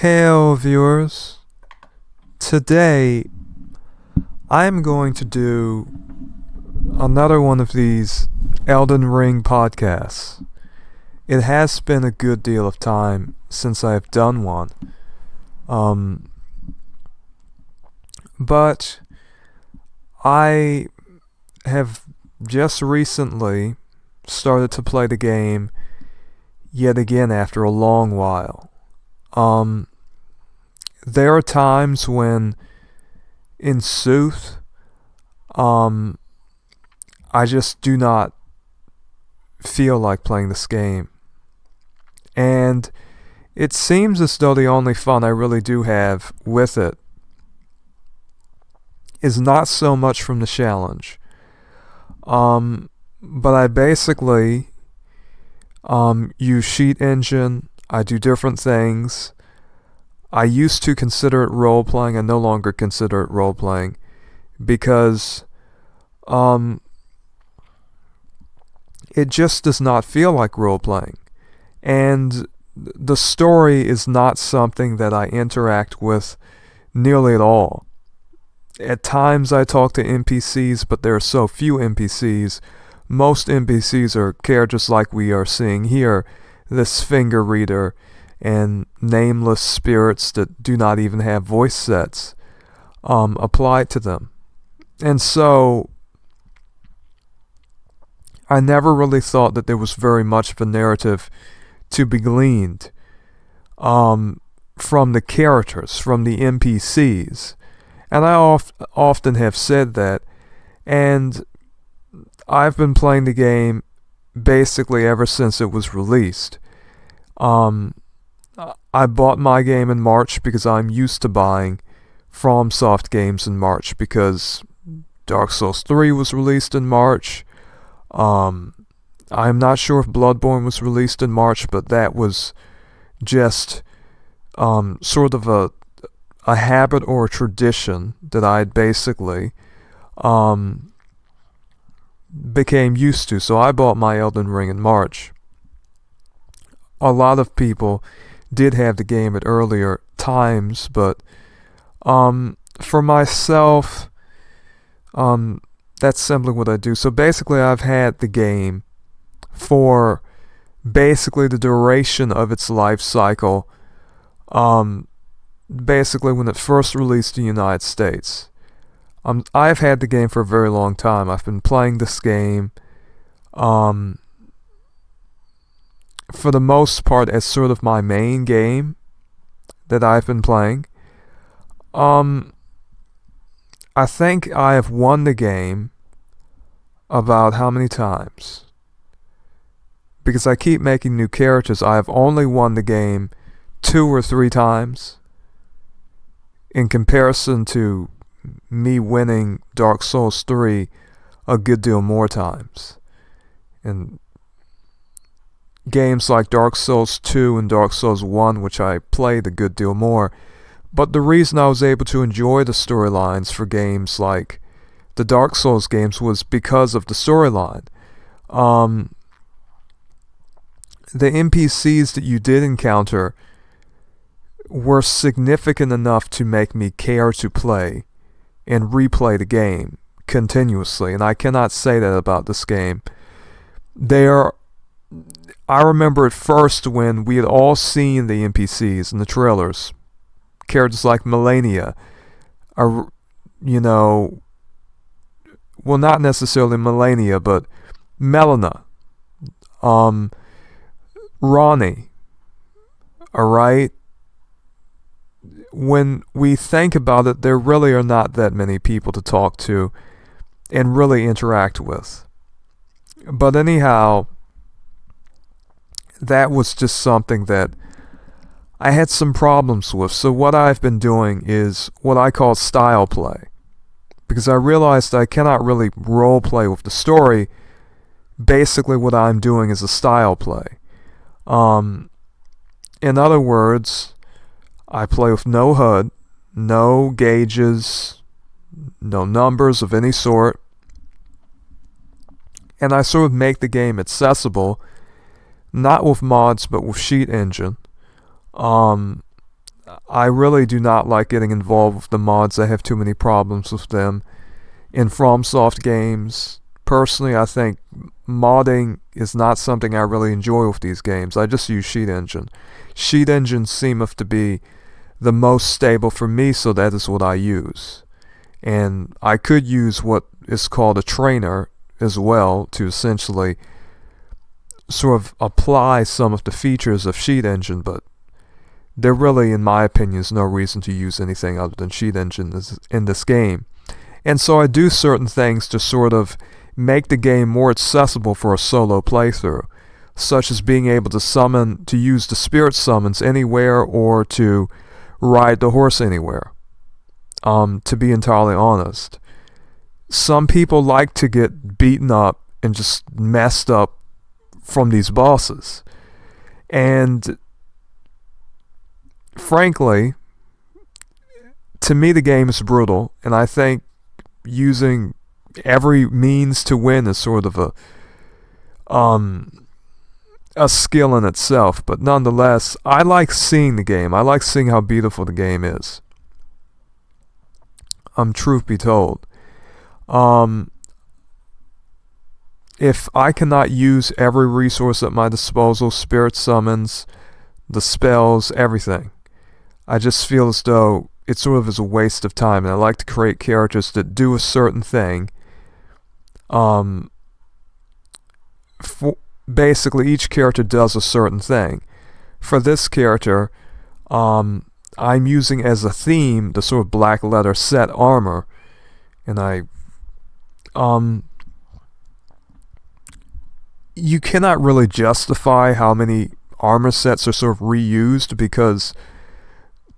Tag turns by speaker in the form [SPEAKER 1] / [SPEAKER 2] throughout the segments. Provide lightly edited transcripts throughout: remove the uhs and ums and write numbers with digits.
[SPEAKER 1] Hello viewers, today I'm going to do another one of these Elden Ring podcasts. It has been a good deal of time since I've done one, but I have just recently started to play the game yet again after a long while. There are times when, in sooth, I just do not feel like playing this game. And it seems as though the only fun I really do have with it is not so much from the challenge. But I basically use Cheat Engine. I do different things. I used to consider it role-playing. I no longer consider it role-playing because it just does not feel like role-playing. And the story is not something that I interact with nearly at all. At times I talk to NPCs, but there are so few NPCs. Most NPCs are characters like we are seeing here, this finger reader and nameless spirits that do not even have voice sets applied to them. And so I never really thought that there was very much of a narrative to be gleaned from the characters, from the NPCs. And I often have said that, and I've been playing the game basically ever since it was released. I bought my game in March because I'm used to buying FromSoft games in March because Dark Souls 3 was released in March. I'm not sure if Bloodborne was released in March, but that was just sort of a habit or a tradition that I basically became used to. So I bought my Elden Ring in March. A lot of people did have the game at earlier times, but for myself, that's simply what I do. So basically I've had the game for basically the duration of its life cycle, basically when it first released in the United States. I've had the game for a very long time. I've been playing this game for the most part as sort of my main game that I've been playing. I think I have won the game about how many times? Because I keep making new characters. I have only won the game 2 or 3 times in comparison to me winning Dark Souls 3 a good deal more times. And games like Dark Souls 2 and Dark Souls 1, which I played a good deal more. But the reason I was able to enjoy the storylines for games like the Dark Souls games was because of the storyline. The NPCs that you did encounter were significant enough to make me care to play and replay the game continuously. And I cannot say that about this game. I remember at first when we had all seen the NPCs in the trailers, characters like Malenia, well, not necessarily Malenia, but Melina, Ronnie, alright? When we think about it, there really are not that many people to talk to and really interact with. But anyhow, that was just something that I had some problems with. So what I've been doing is what I call style play. Because I realized I cannot really role play with the story. Basically what I'm doing is a style play. In other words, I play with no HUD, no gauges, no numbers of any sort. And I sort of make the game accessible, not with mods, but with Cheat Engine. I really do not like getting involved with the mods. I have too many problems with them. In FromSoft games, personally, I think modding is not something I really enjoy with these games. I just use Sheet Engine. Sheet Engine seemeth to be the most stable for me, so that is what I use. And I could use what is called a trainer as well to essentially sort of apply some of the features of Sheet Engine, but there really, in my opinion, is no reason to use anything other than Sheet Engine in this game. And so I do certain things to sort of make the game more accessible for a solo playthrough, such as being able to use the spirit summons anywhere, or to ride the horse anywhere. To be entirely honest, some people like to get beaten up and just messed up from these bosses, and frankly, to me the game is brutal, and I think using every means to win is sort of a skill in itself. But nonetheless, I like seeing the game. I like seeing how beautiful the game is. Truth be told, if I cannot use every resource at my disposal, spirit summons, the spells, everything, I just feel as though it sort of is a waste of time. And I like to create characters that do a certain thing. Basically, each character does a certain thing. For this character, I'm using as a theme the sort of black letter set armor, and you cannot really justify how many armor sets are sort of reused, because,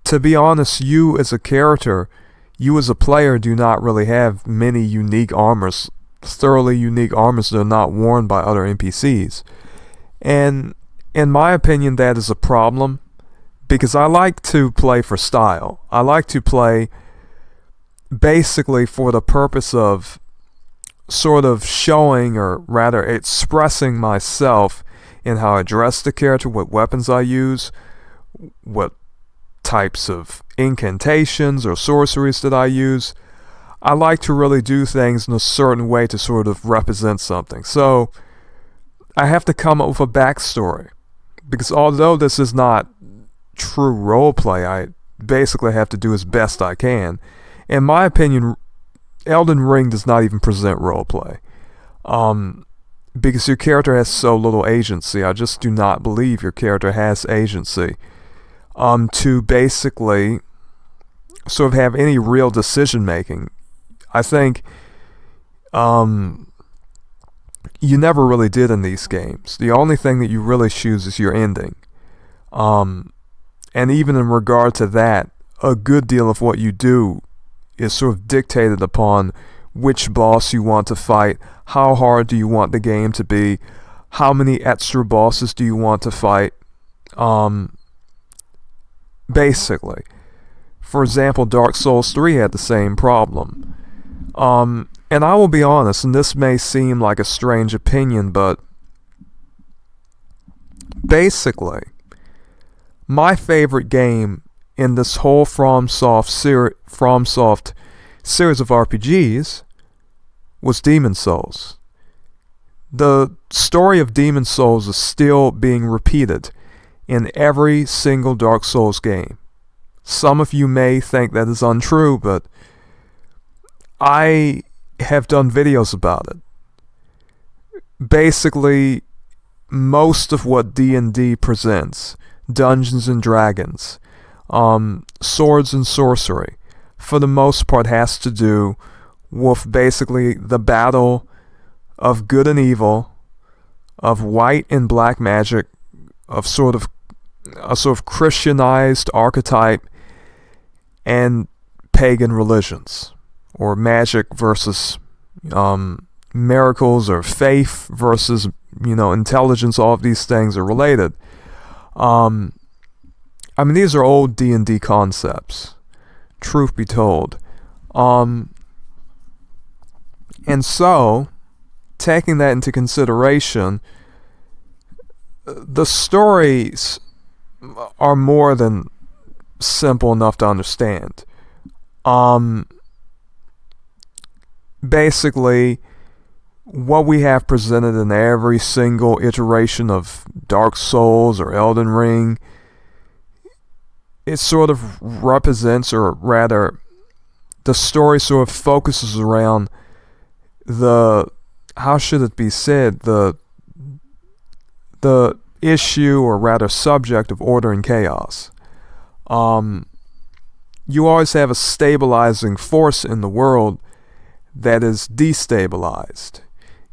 [SPEAKER 1] to be honest, you as a character, you as a player, do not really have many unique armors, thoroughly unique armors that are not worn by other NPCs. And in my opinion, that is a problem, because I like to play for style. I like to play basically for the purpose of sort of showing, or rather expressing myself in how I dress the character, what weapons I use, what types of incantations or sorceries that I use. I like to really do things in a certain way to sort of represent something. So I have to come up with a backstory, because although this is not true roleplay, I basically have to do as best I can. In my opinion, Elden Ring does not even present roleplay, because your character has so little agency. I just do not believe your character has agency to basically sort of have any real decision making. I think you never really did in these games. The only thing that you really choose is your ending. And even in regard to that, a good deal of what you do is sort of dictated upon which boss you want to fight, how hard do you want the game to be, how many extra bosses do you want to fight. Basically, for example, Dark Souls 3 had the same problem. And I will be honest, and this may seem like a strange opinion, but basically, my favorite game in this whole FromSoft series of RPGs was Demon's Souls. The story of Demon's Souls is still being repeated in every single Dark Souls game. Some of you may think that is untrue, but I have done videos about it. Basically, most of what D&D presents, Dungeons and Dragons, swords and sorcery, for the most part has to do with basically the battle of good and evil, of white and black magic, of sort of a sort of Christianized archetype, and pagan religions, or magic versus miracles, or faith versus intelligence. All of these things are related. I mean, these are old D&D concepts, truth be told. And so, taking that into consideration, the stories are more than simple enough to understand. Basically, what we have presented in every single iteration of Dark Souls or Elden Ring, it sort of represents, or rather, the story sort of focuses around how should it be said, the issue, or rather subject, of order and chaos. You always have a stabilizing force in the world that is destabilized.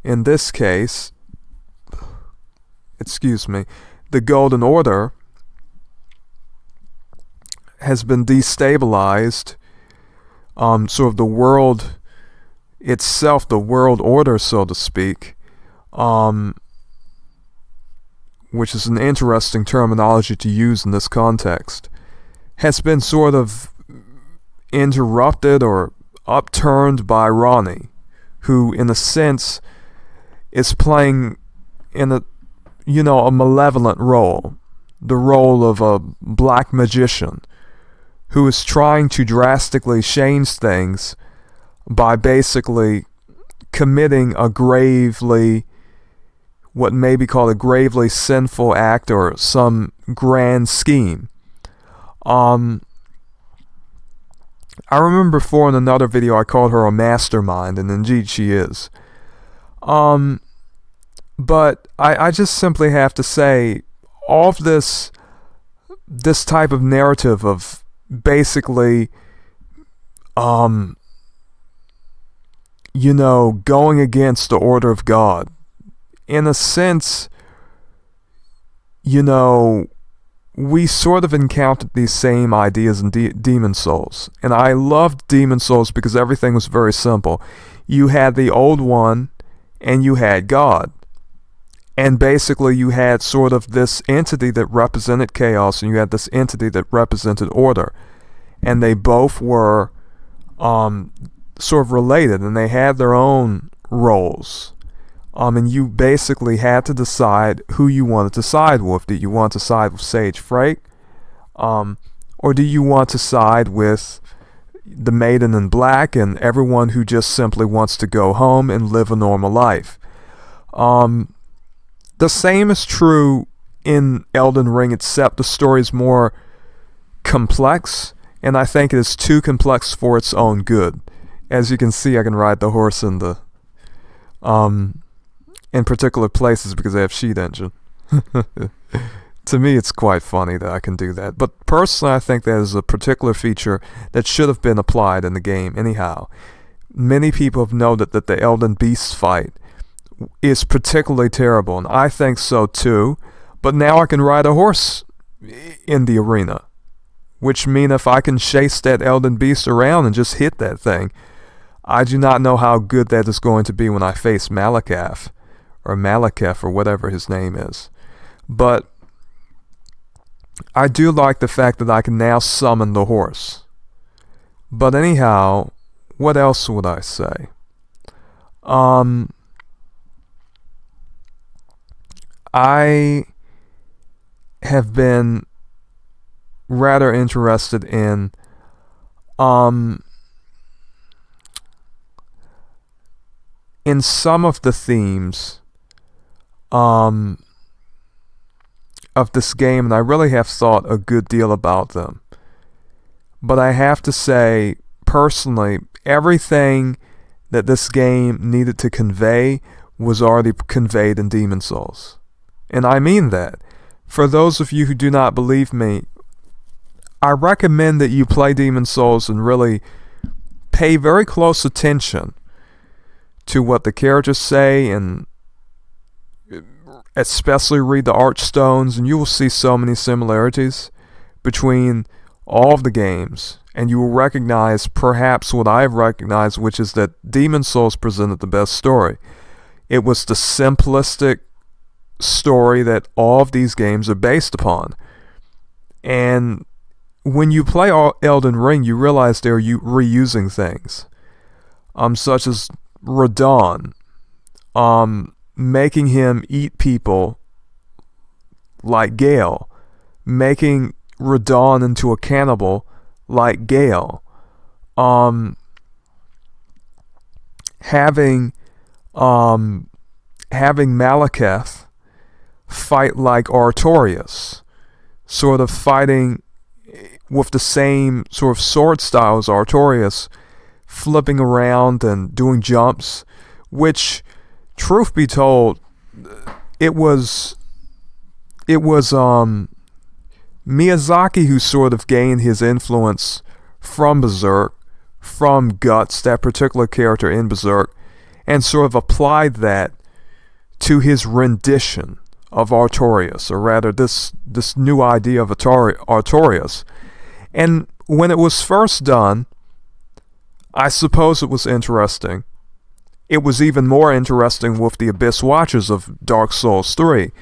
[SPEAKER 1] In this case, the Golden Order has been destabilized. Sort of the world itself, the world order, so to speak, which is an interesting terminology to use in this context, has been sort of interrupted or upturned by Ronnie, who in a sense is playing in a malevolent role, the role of a black magician who is trying to drastically change things by basically committing what may be called a gravely sinful act, or some grand scheme. I remember before in another video I called her a mastermind, and indeed she is. But I just simply have to say, all of this type of narrative of basically, going against the order of God, in a sense, we sort of encountered these same ideas in Demon's Souls. And I loved Demon's Souls because everything was very simple. You had the Old One, and you had God. And basically you had sort of this entity that represented chaos, and you had this entity that represented order. And they both were sort of related, and they had their own roles. And you basically had to decide who you wanted to side with. Did you want to side with Sage Frake? Or do you want to side with the Maiden in Black and everyone who just simply wants to go home and live a normal life? The same is true in Elden Ring, except the story is more complex, and I think it is too complex for its own good. As you can see, I can ride the horse in particular places because I have Sheet Engine. To me, it's quite funny that I can do that. But personally, I think that is a particular feature that should have been applied in the game anyhow. Many people have noted that the Elden Beast fight is particularly terrible, and I think so too. But now I can ride a horse in the arena, which means if I can chase that Elden Beast around and just hit that thing, I do not know how good that is going to be when I face Malekith, or whatever his name is. But I do like the fact that I can now summon the horse. But anyhow, what else would I say? I have been rather interested in some of the themes of this game, and I really have thought a good deal about them. But I have to say, personally, everything that this game needed to convey was already conveyed in Demon's Souls. And I mean that. For those of you who do not believe me, I recommend that you play Demon's Souls and really pay very close attention to what the characters say, and especially read the Archstones, and you will see so many similarities between all of the games, and you will recognize perhaps what I've recognized, which is that Demon's Souls presented the best story. It was the simplistic story that all of these games are based upon. And when you play Elden Ring, you realize they're reusing things, such as Radahn, making him eat people like Gale, making Radahn into a cannibal like Gale. Having Malekith fight like Artorias, sort of fighting with the same sort of sword style as Artorias, flipping around and doing jumps, which, truth be told, it was Miyazaki who sort of gained his influence from Berserk, from Guts, that particular character in Berserk, and sort of applied that to his rendition of Artorias, or rather this new idea of Artorias. And when it was first done, I suppose it was interesting. It was even more interesting with the Abyss Watchers of Dark Souls 3.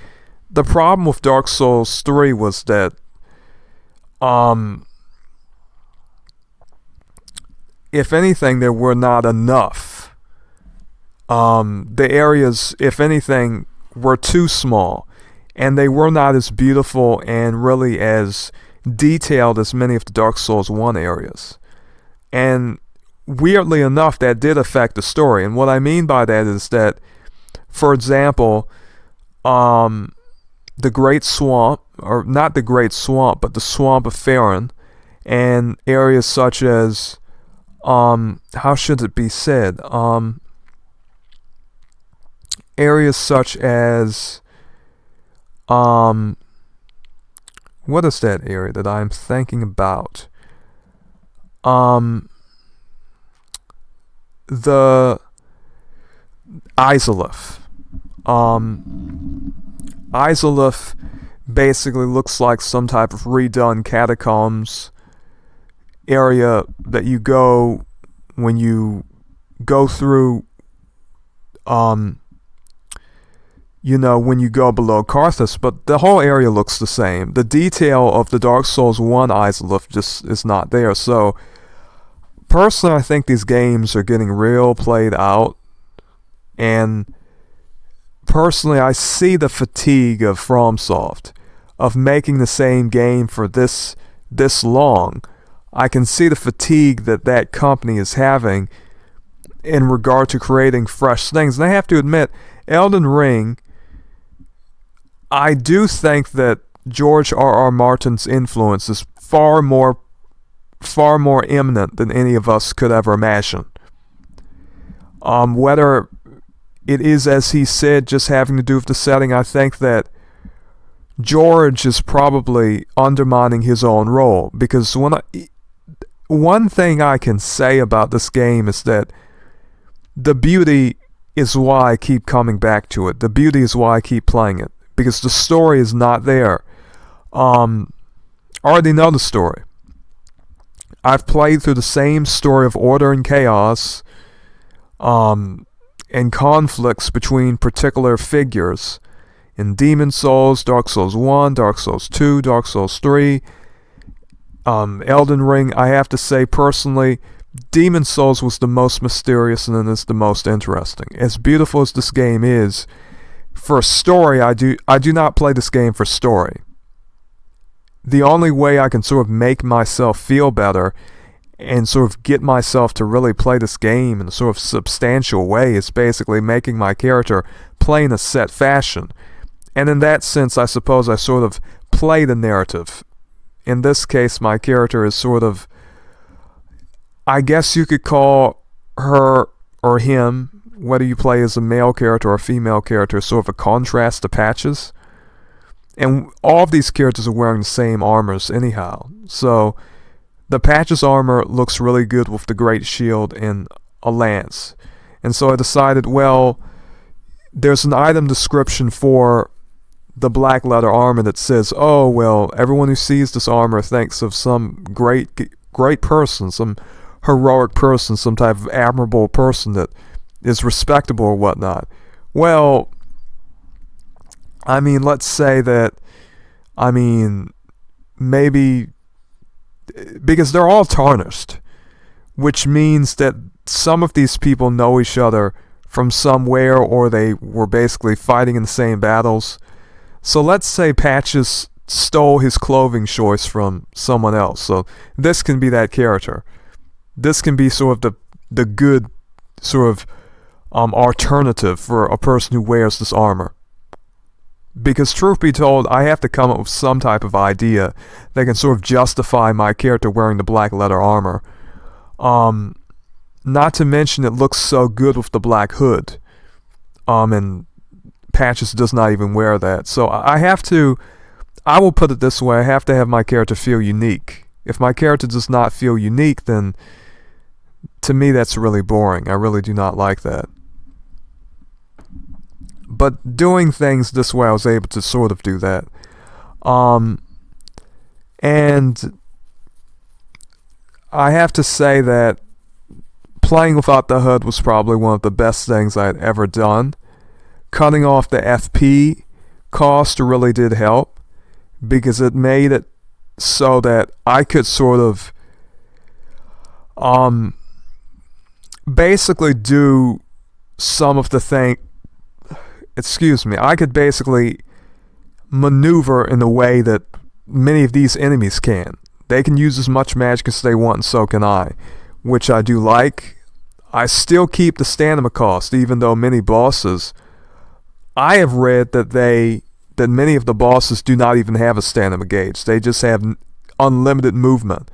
[SPEAKER 1] The problem with Dark Souls 3 was that if anything, there were not enough. The areas, if anything, were too small, and they were not as beautiful and really as detailed as many of the Dark Souls 1 areas. And weirdly enough, that did affect the story. And what I mean by that is that, for example, the Great Swamp, or not the Great Swamp, but the Swamp of Faerûn, and areas such as, how should it be said? Areas such as, what is that area that I'm thinking about? The Izalith. Izalith basically looks like some type of redone catacombs area that you go when you go through, when you go below Karthus, but the whole area looks the same. The detail of the Dark Souls 1 Izalith just is not there. So personally, I think these games are getting real played out, and personally, I see the fatigue of FromSoft of making the same game for this long. I can see the fatigue that company is having in regard to creating fresh things. And I have to admit, Elden Ring, I do think that George R.R. Martin's influence is far more eminent than any of us could ever imagine. Whether it is, as he said, just having to do with the setting, I think that George is probably undermining his own role, because one thing I can say about this game is that the beauty is why I keep coming back to it. The beauty is why I keep playing it, because the story is not there. I already know the story. I've played through the same story of order and chaos, and conflicts between particular figures in Demon Souls, Dark Souls 1, Dark Souls 2, Dark Souls 3, Elden Ring. I have to say, personally, Demon Souls was the most mysterious and is the most interesting. As beautiful as this game is, for story, I do not play this game for story. The only way I can sort of make myself feel better and sort of get myself to really play this game in a sort of substantial way is basically making my character play in a set fashion. And in that sense, I suppose I sort of play the narrative. In this case, my character is sort of, I guess you could call her or him, whether you play as a male character or a female character, sort of a contrast to Patches. And all of these characters are wearing the same armors anyhow. So the Patches armor looks really good with the great shield and a lance. And so I decided, well, there's an item description for the black leather armor that says, oh, well, everyone who sees this armor thinks of some great person, some heroic person, some type of admirable person that is respectable or whatnot. Well, I mean, let's say that, maybe, because they're all tarnished, which means that some of these people know each other from somewhere, or they were basically fighting in the same battles. So let's say Patches stole his clothing choice from someone else. So this can be that character. This can be sort of the good sort of alternative for a person who wears this armor. Because truth be told, I have to come up with some type of idea that can sort of justify my character wearing the black leather armor. Not to mention it looks so good with the black hood. And Patches does not even wear that. So I will put it this way, I have to have my character feel unique. If my character does not feel unique, then to me that's really boring. I really do not like that. But doing things this way, I was able to sort of do that. And I have to say that playing without the hood was probably one of the best things I had ever done. Cutting off the FP cost really did help, because it made it so that I could sort of basically do some of the I could basically maneuver in a way that many of these enemies can. They can use as much magic as they want, and so can I, which I do like. I still keep the stamina cost, even though many bosses, I have read that many of the bosses do not even have a stamina gauge. They just have unlimited movement.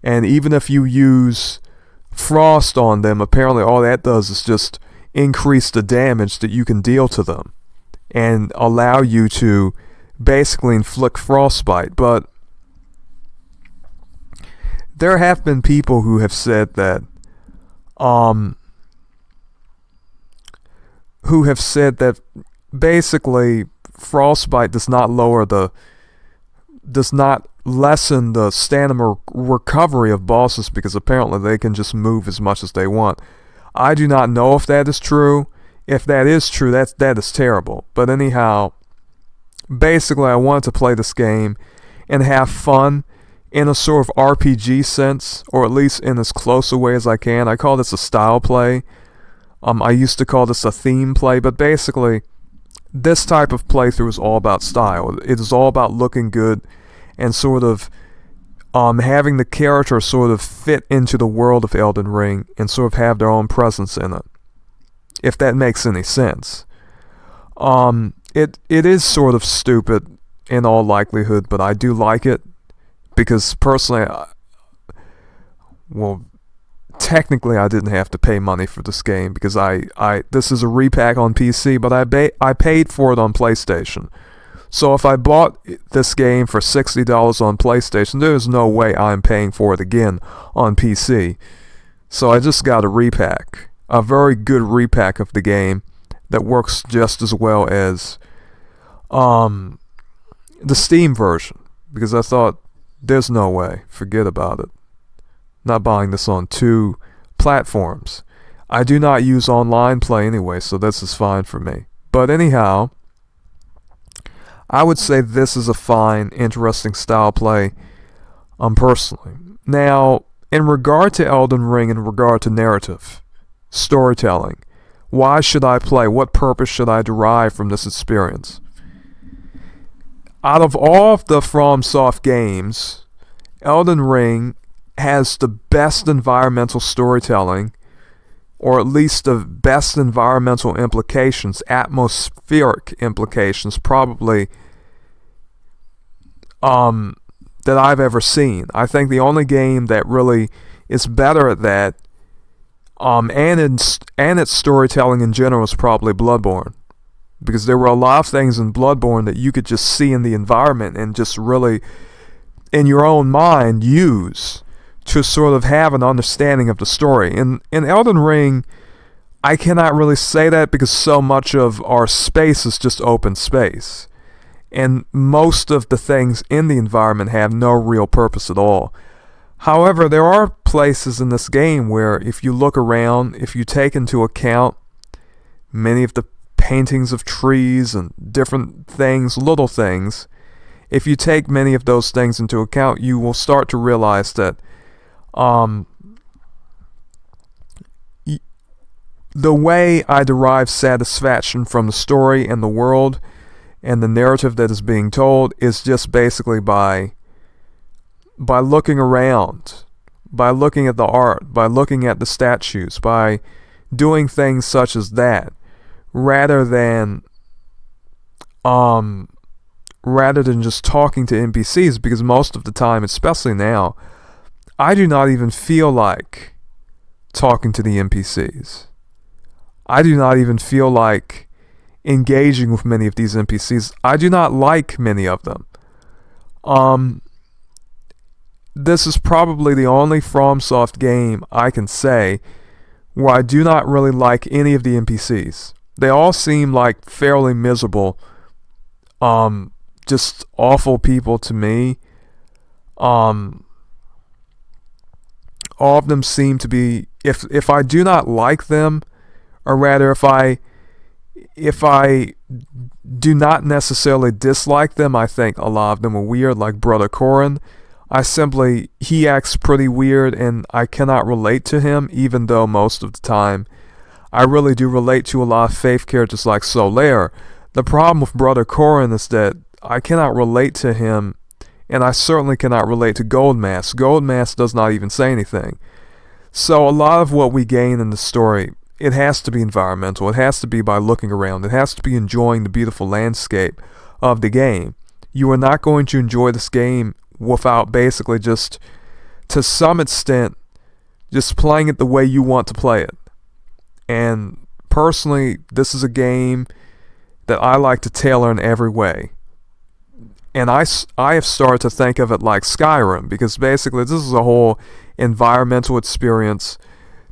[SPEAKER 1] And even if you use frost on them, apparently all that does is just increase the damage that you can deal to them and allow you to basically inflict frostbite. But there have been people who have said that basically frostbite does not lessen the stamina recovery of bosses, because apparently they can just move as much as they want. I do not know if that is true. If that is true, that is terrible. But anyhow, basically I wanted to play this game and have fun in a sort of RPG sense, or at least in as close a way as I can. I call this a style play. I used to call this a theme play, but basically this type of playthrough is all about style. It is all about looking good and sort of having the character sort of fit into the world of Elden Ring and sort of have their own presence in it, if that makes any sense. It is sort of stupid in all likelihood, but I do like it, because personally, technically I didn't have to pay money for this game, because this is a repack on PC, but I paid for it on PlayStation. So if I bought this game for $60 on PlayStation, there's no way I'm paying for it again on PC. So I just got a repack, a very good repack of the game that works just as well as the Steam version, because I thought, there's no way, forget about it. Not buying this on 2 platforms. I do not use online play anyway, so this is fine for me. But anyhow, I would say this is a fine, interesting style play, personally. Now, in regard to Elden Ring, in regard to narrative, storytelling, why should I play? What purpose should I derive from this experience? Out of all of the FromSoft games, Elden Ring has the best environmental storytelling, or at least the best environmental implications, atmospheric implications, probably, that I've ever seen. I think the only game that really is better at that, and its storytelling in general, is probably Bloodborne. Because there were a lot of things in Bloodborne that you could just see in the environment and just really, in your own mind, use to sort of have an understanding of the story. In Elden Ring, I cannot really say that, because so much of our space is just open space. And most of the things in the environment have no real purpose at all. However, there are places in this game where, if you look around, if you take into account many of the paintings of trees and different things, little things, if you take many of those things into account, you will start to realize that the way I derive satisfaction from the story and the world and the narrative that is being told is just basically by looking around, by looking at the art, by looking at the statues, by doing things such as that, rather than just talking to NPCs, because most of the time, especially now, I do not even feel like talking to the NPCs. I do not even feel like engaging with many of these NPCs. I do not like many of them. This is probably the only FromSoft game I can say where I do not really like any of the NPCs. They all seem like fairly miserable, just awful people to me. All of them seem to be, if I do not like them, or rather if I do not necessarily dislike them, I think a lot of them are weird, like Brother Corin. He acts pretty weird and I cannot relate to him, even though most of the time I really do relate to a lot of faith characters like Solaire. The problem with Brother Corin is that I cannot relate to him, and I certainly cannot relate to Goldmask. Goldmask does not even say anything. So a lot of what we gain in the story, it has to be environmental. It has to be by looking around. It has to be enjoying the beautiful landscape of the game. You are not going to enjoy this game without basically just, to some extent, just playing it the way you want to play it. And personally, this is a game that I like to tailor in every way. And I have started to think of it like Skyrim, because basically this is a whole environmental experience.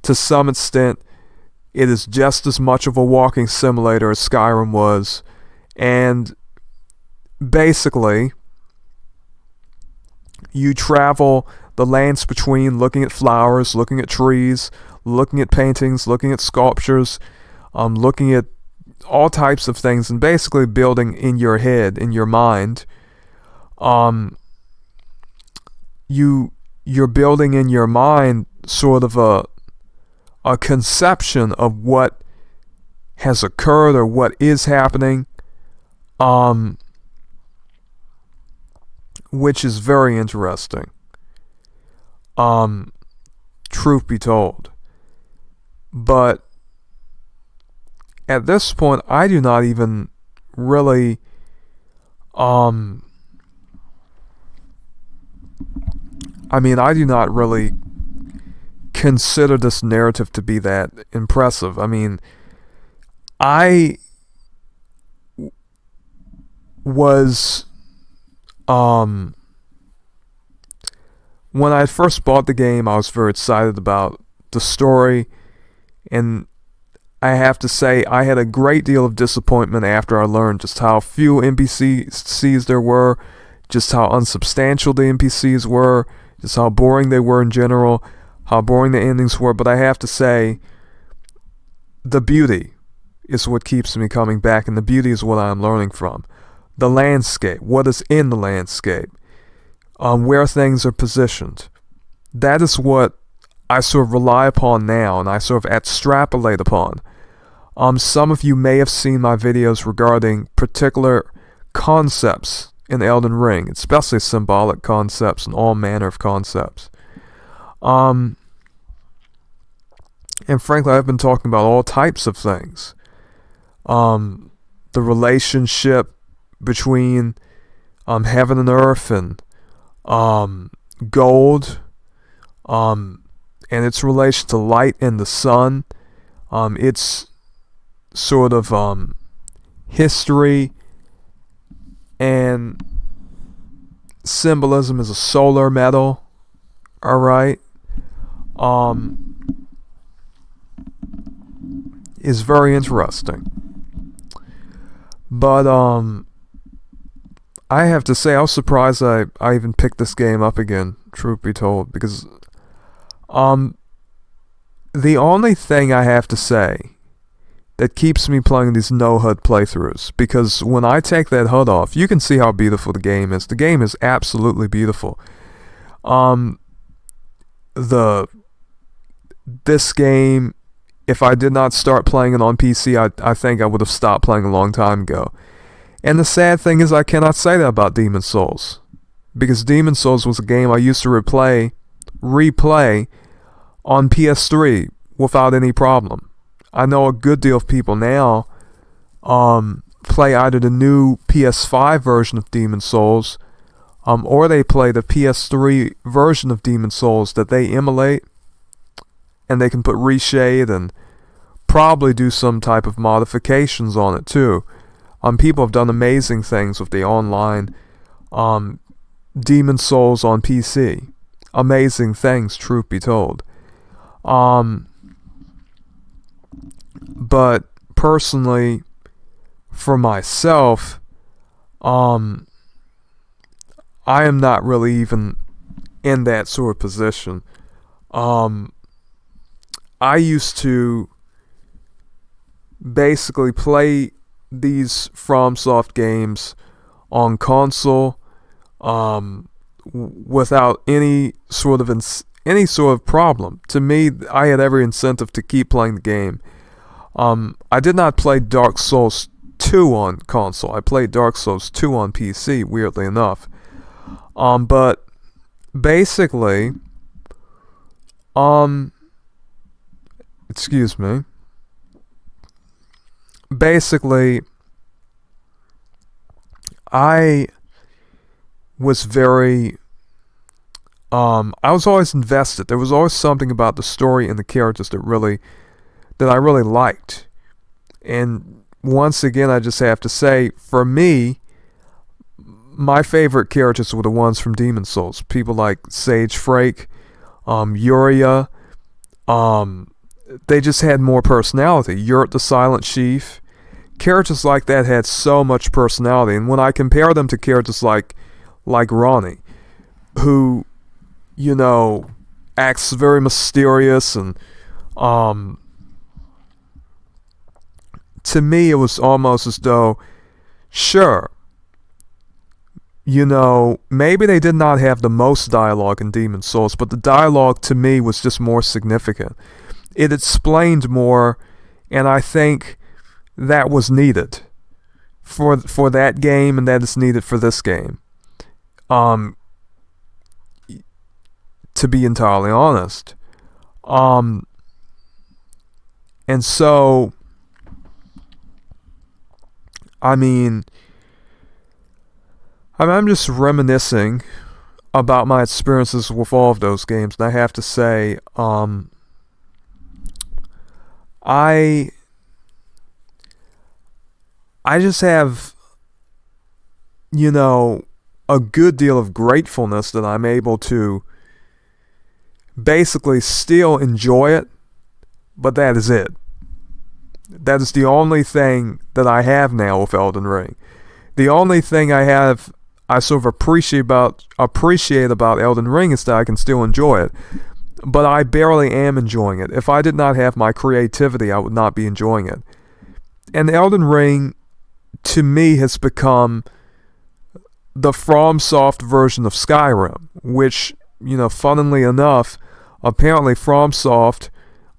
[SPEAKER 1] To some extent, it is just as much of a walking simulator as Skyrim was. And basically, you travel the lands between, looking at flowers, looking at trees, looking at paintings, looking at sculptures, looking at all types of things, and basically building in your head, in your mind. You're building in your mind sort of a conception of what has occurred or what is happening, which is very interesting, truth be told. But at this point, I do not even really I do not really consider this narrative to be that impressive. I was when I first bought the game, I was very excited about the story, and I have to say I had a great deal of disappointment after I learned just how few NPCs there were, just how unsubstantial the NPCs were, just how boring they were in general, how boring the endings were. But I have to say, the beauty is what keeps me coming back, and the beauty is what I'm learning from. The landscape, what is in the landscape, where things are positioned. That is what I sort of rely upon now, and I sort of extrapolate upon. Some of you may have seen my videos regarding particular concepts in Elden Ring, especially symbolic concepts and all manner of concepts. And frankly, I've been talking about all types of things. The relationship between heaven and earth, and gold, and its relation to light and the sun, its sort of history and symbolism as a solar metal. Alright, is very interesting. But I have to say, I was surprised I even picked this game up again, truth be told, because the only thing I have to say that keeps me playing these no HUD playthroughs, because when I take that HUD off, you can see how beautiful the game is. The game is absolutely beautiful. This game, if I did not start playing it on PC, I think I would have stopped playing a long time ago. And the sad thing is I cannot say that about Demon's Souls, because Demon's Souls was a game I used to replay on PS3 without any problem. I know a good deal of people now play either the new PS5 version of Demon's Souls, or they play the PS3 version of Demon's Souls that they emulate, and they can put reshade and probably do some type of modifications on it too. People have done amazing things with the online Demon's Souls on PC. Amazing things, truth be told. But personally, for myself, I am not really even in that sort of position. I used to basically play these FromSoft games on console without any sort of problem. To me, I had every incentive to keep playing the game. I did not play Dark Souls 2 on console. I played Dark Souls 2 on PC, weirdly enough. But basically, excuse me. Basically, I was very, I was always invested. There was always something about the story and the characters that I really liked. And once again, I just have to say, for me, my favorite characters were the ones from Demon's Souls. People like 𝒮𝓫, Uriah, they just had more personality. 𝒟𝓁 the Silent Chief. Characters like that had so much personality. And when I compare them to characters like Ronnie, who, acts very mysterious, and to me it was almost as though, sure, maybe they did not have the most dialogue in Demon's Souls, but the dialogue to me was just more significant. It explained more, and I think that was needed for that game, and that is needed for this game. To be entirely honest. And so, I'm just reminiscing about my experiences with all of those games, and I have to say, I just have, a good deal of gratefulness that I'm able to basically still enjoy it, but that is it. That is the only thing that I have now with Elden Ring. The only thing I sort of appreciate about Elden Ring is that I can still enjoy it. But I barely am enjoying it. If I did not have my creativity, I would not be enjoying it. And Elden Ring, to me, has become the FromSoft version of Skyrim, which, funnily enough, apparently FromSoft,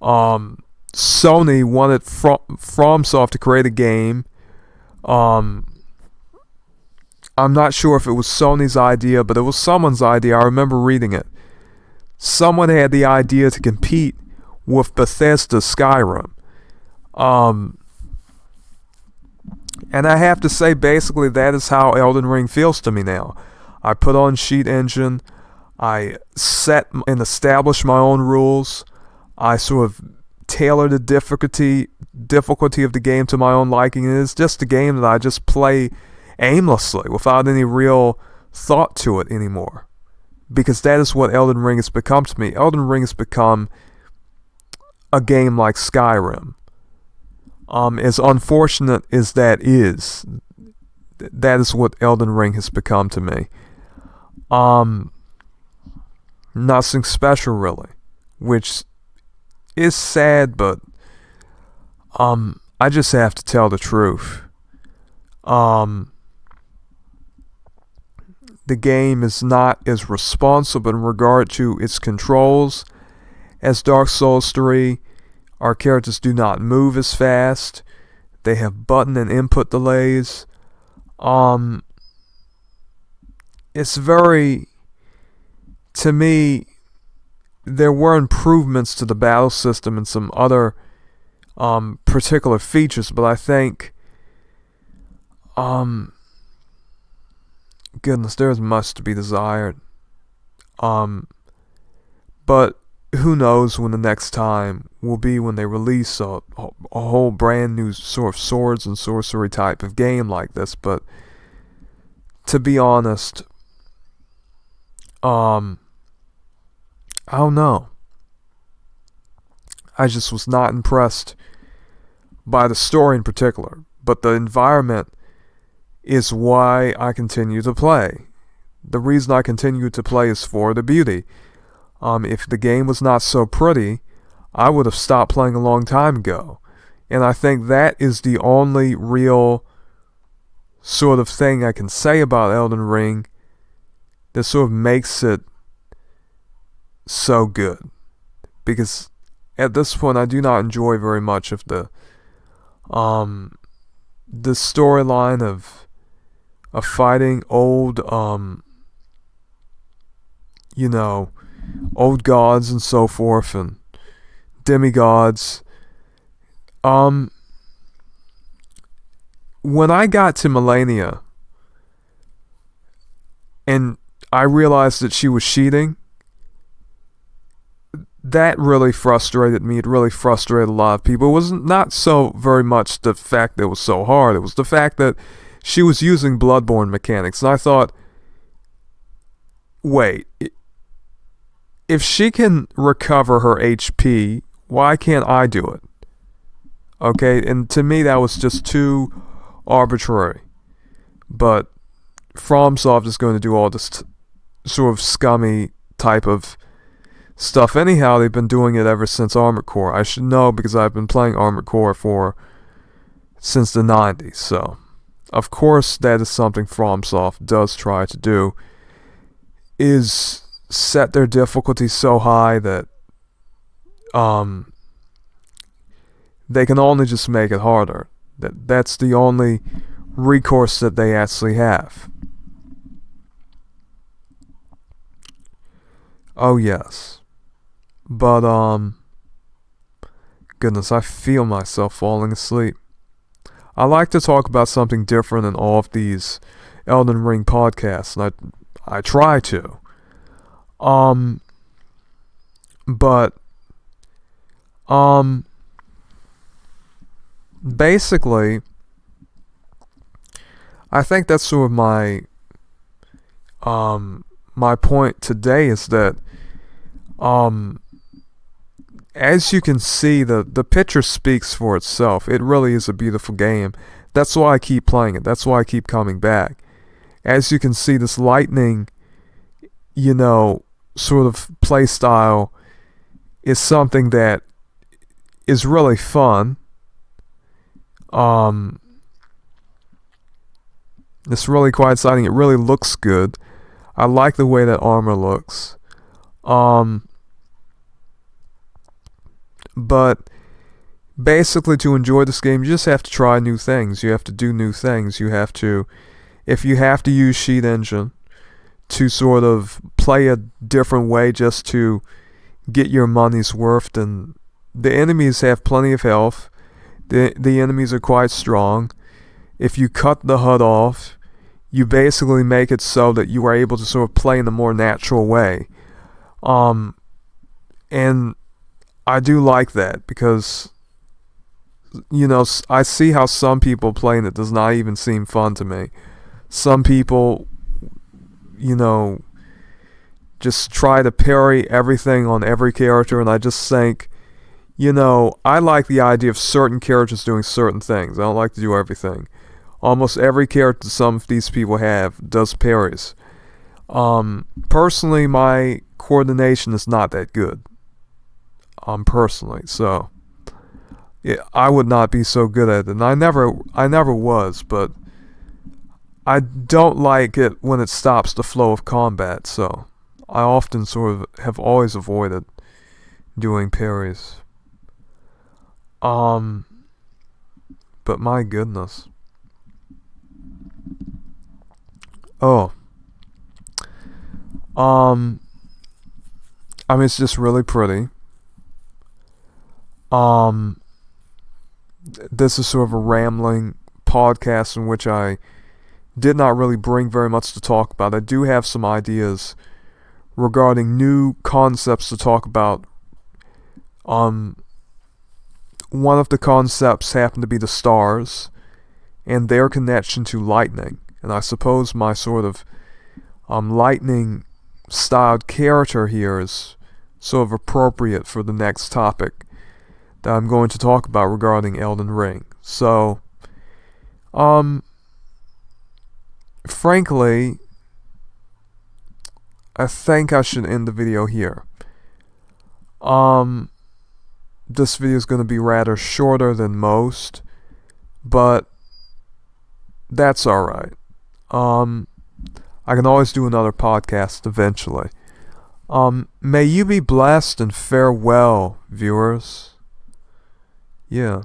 [SPEAKER 1] Sony wanted FromSoft to create a game. I'm not sure if it was Sony's idea, but it was someone's idea. I remember reading it. Someone had the idea to compete with Bethesda's Skyrim. And I have to say, basically, that is how Elden Ring feels to me now. I put on Cheat Engine. I set and establish my own rules. I sort of tailor the difficulty of the game to my own liking. It is just a game that I just play aimlessly without any real thought to it anymore. Because that is what Elden Ring has become to me. Elden Ring has become a game like Skyrim. As unfortunate as that is what Elden Ring has become to me. Nothing special really, which is sad, but I just have to tell the truth. The game is not as responsive in regard to its controls as Dark Souls 3. Our characters do not move as fast. They have button and input delays. Um, it's very, to me, there were improvements to the battle system and some other particular features, but I think, goodness, there's much to be desired. But who knows when the next time will be when they release a whole brand new sort of swords and sorcery type of game like this. But to be honest, I don't know. I just was not impressed by the story in particular, but the environment is why I continue to play. The reason I continue to play is for the beauty. If the game was not so pretty, I would have stopped playing a long time ago. And I think that is the only real sort of thing I can say about Elden Ring that sort of makes it so good. Because at this point, I do not enjoy very much of the storyline of fighting old old gods and so forth and demigods. When I got to Malenia and I realized that she was cheating, that really frustrated me. It really frustrated a lot of people. It was not so very much the fact that it was so hard. It was the fact that she was using Bloodborne mechanics. And I thought, wait, if she can recover her HP, why can't I do it? Okay, and to me that was just too arbitrary. But FromSoft is going to do all this sort of scummy type of stuff anyhow. They've been doing it ever since Armored Core. I should know because I've been playing Armored Core since the 90s. So, of course, that is something FromSoft does try to do, is set their difficulty so high that they can only just make it harder. That's the only recourse that they actually have. Oh yes. But goodness, I feel myself falling asleep. I like to talk about something different in all of these Elden Ring podcasts, and I try to. But basically, I think that's sort of my point today is that as you can see, the picture speaks for itself. It really is a beautiful game. That's why I keep playing it. That's why I keep coming back. As you can see, this lightning, sort of play style is something that is really fun. It's really quite exciting. It really looks good. I like the way that armor looks. But basically, to enjoy this game, you just have to try new things. You have to do new things. You have to, if you have to use Cheat Engine to sort of play a different way just to get your money's worth, then the enemies have plenty of health. The enemies are quite strong. If you cut the HUD off, you basically make it so that you are able to sort of play in a more natural way. And I do like that because, I see how some people play and it does not even seem fun to me. Some people, just try to parry everything on every character, and I just think, I like the idea of certain characters doing certain things. I don't like to do everything. Almost every character some of these people have does parries. Personally, my coordination is not that good. Personally, so yeah, I would not be so good at it, and I never was. But I don't like it when it stops the flow of combat. So I often sort of have always avoided doing parries. But my goodness. Oh, I mean, it's just really pretty. Um, this is sort of a rambling podcast in which I did not really bring very much to talk about. I do have some ideas regarding new concepts to talk about. One of the concepts happened to be the stars and their connection to lightning. And I suppose my sort of lightning styled character here is sort of appropriate for the next topic that I'm going to talk about regarding Elden Ring. So, frankly, I think I should end the video here. This video is going to be rather shorter than most, but that's alright. I can always do another podcast eventually. May you be blessed and farewell, viewers. Yeah.